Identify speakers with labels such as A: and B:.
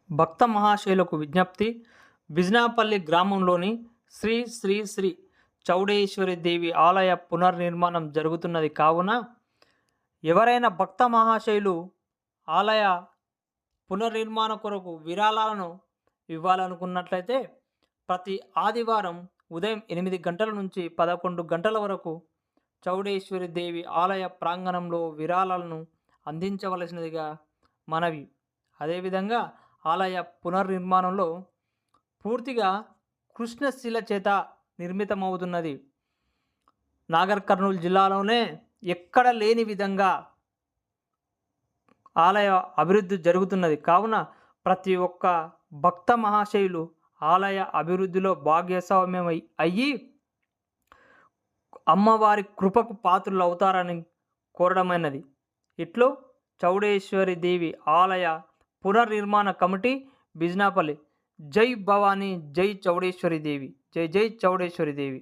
A: భక్త మహాశయులకు విజ్ఞప్తి. బిజ్నాపల్లి గ్రామంలోని శ్రీ శ్రీ శ్రీ చౌడేశ్వరి దేవి ఆలయ పునర్నిర్మాణం జరుగుతున్నది కావున ఎవరైనా భక్త మహాశయులు ఆలయ పునర్నిర్మాణ కొరకు విరాళాలను ఇవ్వాలనుకున్నట్లయితే ప్రతి ఆదివారం ఉదయం 8 గంటల నుంచి 11 గంటల వరకు చౌడేశ్వరి దేవి ఆలయ ప్రాంగణంలో విరాళాలను అందించవలసినదిగా మనవి. అదేవిధంగా ఆలయ పునర్నిర్మాణంలో పూర్తిగా కృష్ణశిల చేత నిర్మితమవుతున్నది. నాగర్ కర్నూలు జిల్లాలోనే ఎక్కడ లేని విధంగా ఆలయ అభివృద్ధి జరుగుతున్నది కావున ప్రతి ఒక్క భక్త మహాశయులు ఆలయ అభివృద్ధిలో భాగస్వామ్యం అయ్యి అమ్మవారి కృపకు పాత్రులు అవుతారని కోరడమైనది. ఇట్లు చౌడేశ్వరి దేవి ఆలయ పునర్నిర్మాణ కమిటీ, బిజ్నాపల్లి. జై భవానీ, జై చౌడేశ్వరి దేవి, జై జై చౌడేశ్వరి దేవి.